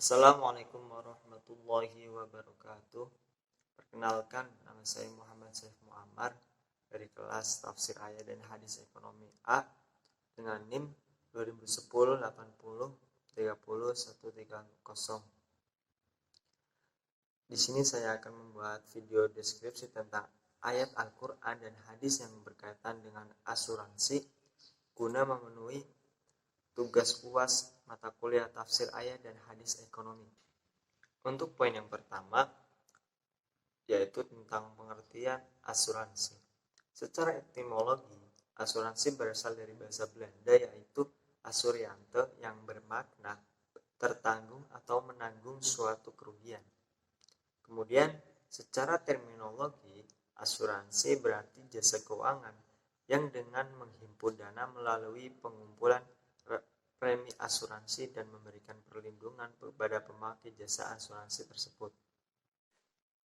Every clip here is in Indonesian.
Assalamualaikum warahmatullahi wabarakatuh. Perkenalkan, nama saya Muhammad Saif Muammar dari kelas Tafsir Ayat dan Hadis Ekonomi A dengan NIM 2010 80 30 130. Di sini saya akan membuat video deskripsi tentang ayat Al-Quran dan hadis yang berkaitan dengan asuransi guna memenuhi tugas UAS mata kuliah tafsir ayat dan hadis ekonomi. Untuk poin yang pertama, yaitu tentang pengertian asuransi. Secara etimologi, asuransi berasal dari bahasa Belanda yaitu asuriante yang bermakna tertanggung atau menanggung suatu kerugian. Kemudian, secara terminologi, asuransi berarti jasa keuangan yang dengan menghimpun dana melalui pengumpulan premi asuransi dan memberikan perlindungan kepada pemakai jasa asuransi tersebut.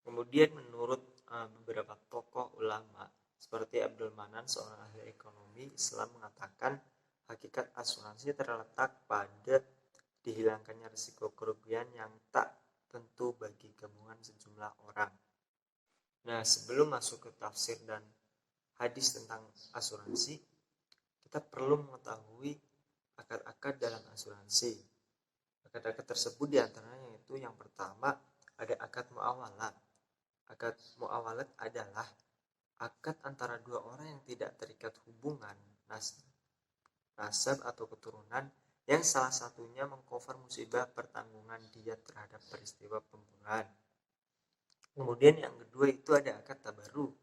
Kemudian menurut beberapa tokoh ulama seperti Abdul Manan, seorang ahli ekonomi Islam, mengatakan hakikat asuransi terletak pada dihilangkannya risiko kerugian yang tak tentu bagi gabungan sejumlah orang. Nah, sebelum masuk ke tafsir dan hadis tentang asuransi, kita perlu mengetahui akad-akad dalam asuransi. Akad-akad tersebut diantaranya yaitu yang pertama ada akad muawalat. Akad muawalat adalah akad antara dua orang yang tidak terikat hubungan nasab atau keturunan yang salah satunya mengcover musibah pertanggungan diat terhadap peristiwa pembunuhan. Kemudian yang kedua itu ada akad tabarruk,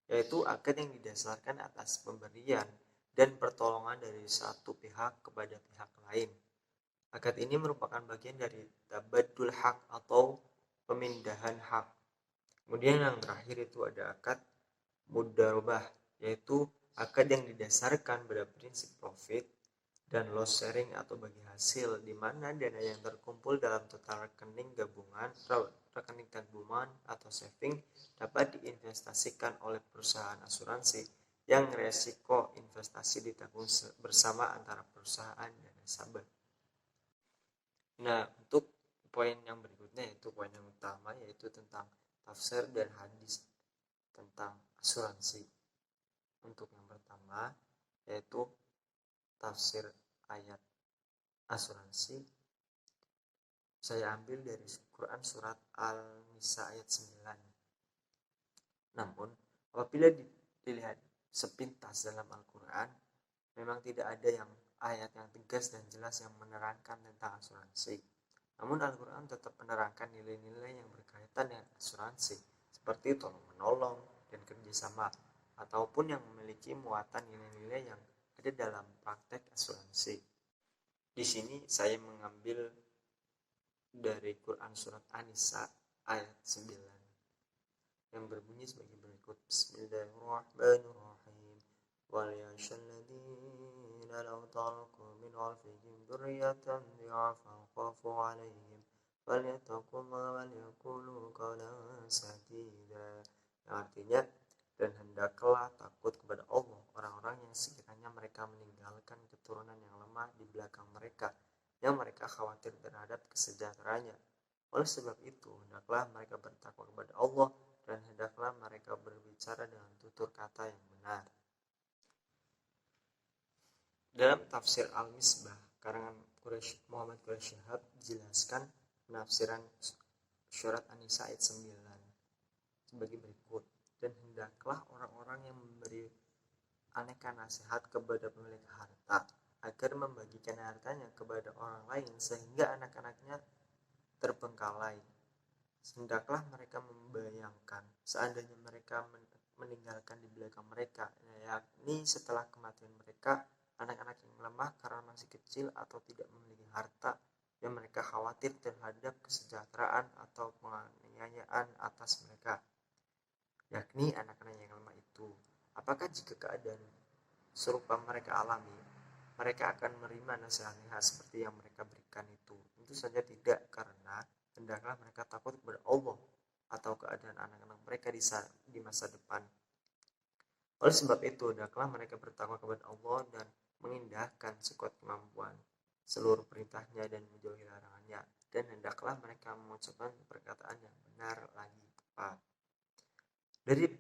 yaitu akad yang didasarkan atas pemberian dan pertolongan dari satu pihak kepada pihak lain. Akad ini merupakan bagian dari tabadul hak atau pemindahan hak. Kemudian yang terakhir itu ada akad mudharabah, yaitu akad yang didasarkan pada prinsip profit dan loss sharing atau bagi hasil, di mana dana yang terkumpul dalam total rekening tabungan atau saving dapat diinvestasikan oleh perusahaan asuransi yang resiko investasi ditanggung bersama antara perusahaan dan nasabah. Nah, untuk poin yang berikutnya yaitu poin yang utama, yaitu tentang tafsir dan hadis tentang asuransi. Untuk yang pertama yaitu tafsir ayat asuransi, saya ambil dari Quran surat Al-Nisa ayat 9. Namun apabila dilihat sepintas dalam Al-Quran, memang tidak ada ayat yang tegas dan jelas yang menerangkan tentang asuransi. Namun Al-Quran tetap menerangkan nilai-nilai yang berkaitan dengan asuransi, seperti tolong-menolong dan kerjasama, ataupun yang memiliki muatan nilai-nilai yang ada dalam praktek asuransi. Di sini saya mengambil dari Quran surat An-Nisa ayat 9 yang berbunyi sebagai berikut. Bismillahirrahmanirrahim. Wal yashalladzina law taraku min khalfihim dzurriyyatan dhi'afan khafu 'alaihim falyattaqullaha wal yaqulu qawlan sadida. Yang artinya, dan hendaklah takut kepada Allah orang-orang yang sekiranya mereka meninggalkan keturunan yang lemah di belakang mereka, yang mereka khawatir terhadap kesejahteraannya. Oleh sebab itu, hendaklah mereka bertakwa kepada Allah dan hendaklah mereka berbicara dengan tutur kata yang benar. Dalam tafsir Al-Misbah karangan Muhammad Quraish Shihab dijelaskan penafsiran surat An-Nisa ayat 9 sebagai berikut. Dan hendaklah orang-orang yang memberi aneka nasihat kepada pemilik harta agar membagikan hartanya kepada orang lain sehingga anak-anaknya terbengkalai. Hendaklah mereka membayangkan seandainya mereka meninggalkan di belakang mereka, yakni setelah kematian mereka, anak-anak yang lemah karena masih kecil atau tidak memiliki harta, yang mereka khawatir terhadap kesejahteraan atau penganiayaan atas mereka, yakni anak-anak yang lemah itu. Apakah jika keadaan serupa mereka alami, mereka akan menerima nasihat-nasihat seperti yang mereka berikan itu? Tentu saja tidak, karena hendaklah mereka takut kepada Allah atau keadaan anak-anak mereka di masa depan. Oleh sebab itu, hendaklah mereka bertakwa kepada Allah dan mengindahkan sekuat kemampuan seluruh perintahnya dan menjauhi larangannya. dan hendaklah mereka mengucapkan perkataan yang benar lagi tepat.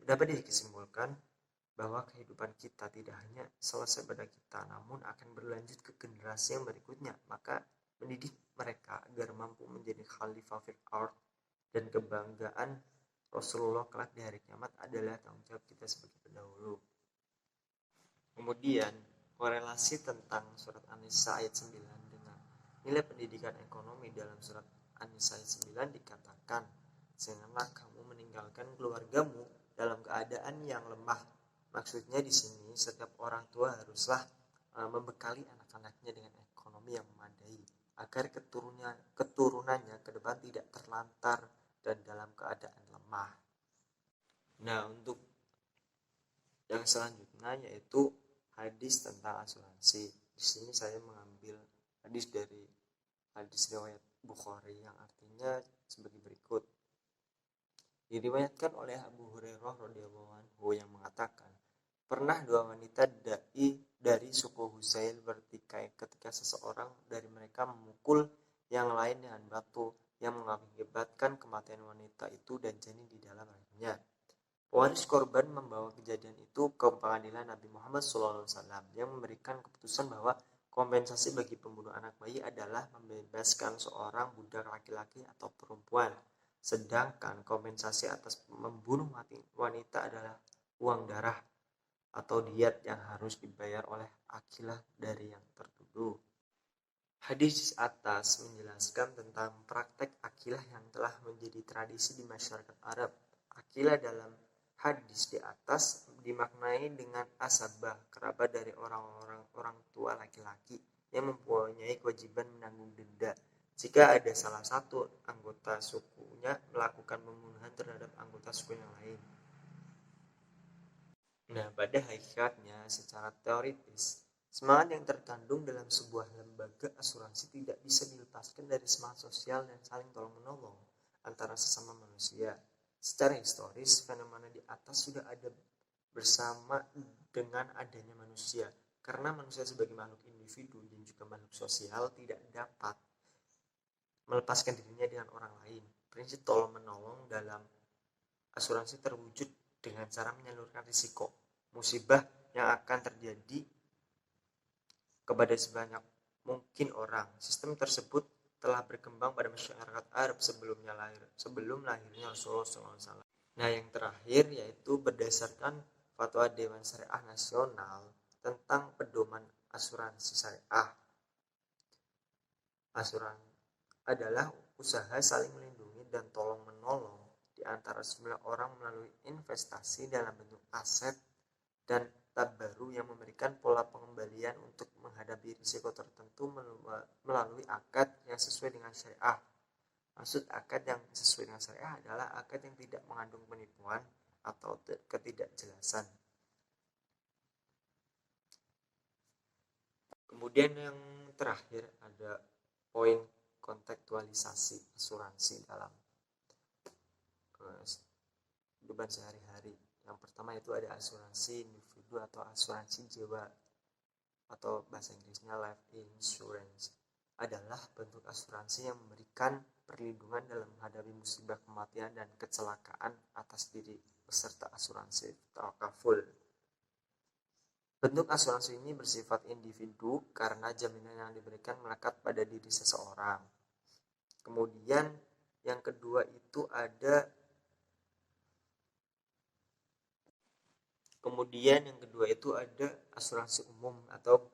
Dapat disimpulkan bahwa kehidupan kita tidak hanya selesai pada kita, namun akan berlanjut ke generasi yang berikutnya. Maka mendidik mereka agar mampu menjadi khalifah fil ard dan kebanggaan Rasulullah kelak di hari kiamat adalah tanggung jawab kita sebagai pendahulu. Kemudian korelasi tentang surat An-Nisa ayat 9 dengan nilai pendidikan ekonomi dalam surat An-Nisa ayat 9 dikatakan, janganlah kamu meninggalkan keluargamu dalam keadaan yang lemah. Maksudnya di sini setiap orang tua haruslah membekali anak-anaknya dengan ekonomi yang memadai agar keturunannya ke depan tidak terlantar dan dalam keadaan lemah. Nah, untuk yang selanjutnya yaitu hadis tentang asuransi. Di sini saya mengambil hadis dari hadis riwayat Bukhari yang artinya sebagai berikut. Diriwayatkan oleh Abu Hurairah radhiyallahu anhu yang mengatakan, pernah dua wanita dari suku Husail bertikai ketika seseorang dari mereka memukul yang lain dengan batu yang mengakibatkan kematian wanita itu dan janin di dalam rahimnya. Pewaris korban membawa kejadian itu ke pengadilan Nabi Muhammad SAW yang memberikan keputusan bahwa kompensasi bagi pembunuh anak bayi adalah membebaskan seorang budak laki-laki atau perempuan. Sedangkan kompensasi atas membunuh wanita adalah uang darah atau diat yang harus dibayar oleh akilah dari yang tertuduh. Hadis atas menjelaskan tentang praktek akilah yang telah menjadi tradisi di masyarakat Arab. Akilah dalam hadis di atas dimaknai dengan asabah, kerabat dari orang tua laki-laki yang mempunyai kewajiban menanggung denda jika ada salah satu anggota sukunya melakukan pembunuhan terhadap anggota suku yang lain. Nah, pada hakikatnya secara teoritis, semangat yang terkandung dalam sebuah lembaga asuransi tidak bisa dilepaskan dari semangat sosial dan saling tolong-menolong antara sesama manusia. Secara historis, fenomena di atas sudah ada bersama dengan adanya manusia, karena manusia sebagai makhluk individu dan juga makhluk sosial tidak dapat melepaskan dirinya dengan orang lain. Prinsip tolong-menolong dalam asuransi terwujud dengan cara menyalurkan risiko musibah yang akan terjadi kepada sebanyak mungkin orang. Sistem tersebut telah berkembang pada masyarakat Arab sebelum lahirnya Rasulullah SAW. Nah, yang terakhir yaitu berdasarkan fatwa Dewan Syariah Nasional tentang pedoman asuransi syariah. Asuransi adalah usaha saling melindungi dan tolong menolong di antara sejumlah orang melalui investasi dalam bentuk aset dan tabaru yang memberikan pola pengembalian untuk menghadapi risiko tertentu melalui akad yang sesuai dengan syariah. Maksud akad yang sesuai dengan syariah adalah akad yang tidak mengandung penipuan atau ketidakjelasan. Kemudian yang terakhir ada poin kontekstualisasi asuransi dalam kehidupan sehari-hari. Yang pertama itu ada asuransi individu atau asuransi jiwa atau bahasa Inggrisnya life insurance. Adalah bentuk asuransi yang memberikan perlindungan dalam menghadapi musibah kematian dan kecelakaan atas diri peserta asuransi takaful. Bentuk asuransi ini bersifat individu karena jaminan yang diberikan melekat pada diri seseorang. Kemudian yang kedua itu ada asuransi umum atau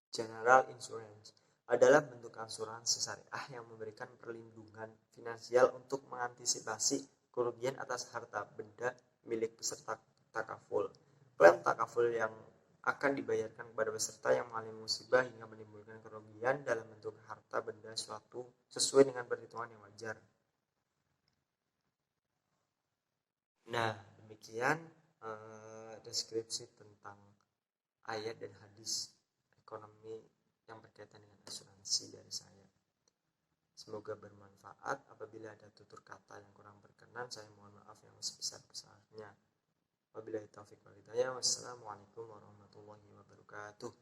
general insurance. Adalah bentuk asuransi syariah yang memberikan perlindungan finansial untuk mengantisipasi kerugian atas harta benda milik peserta takaful. Klaim takaful yang akan dibayarkan kepada peserta yang mengalami musibah hingga menimbulkan kerugian dalam bentuk harta benda suatu sesuai dengan perhitungan yang wajar. Nah, demikian deskripsi tentang ayat dan hadis ekonomi yang berkaitan dengan asuransi dari saya. Semoga bermanfaat. Apabila ada tutur kata yang kurang berkenan, saya mohon maaf yang sebesar-besarnya. Wabillahi taufiq wal hidayah. Wassalamualaikum warahmatullahi wabarakatuh.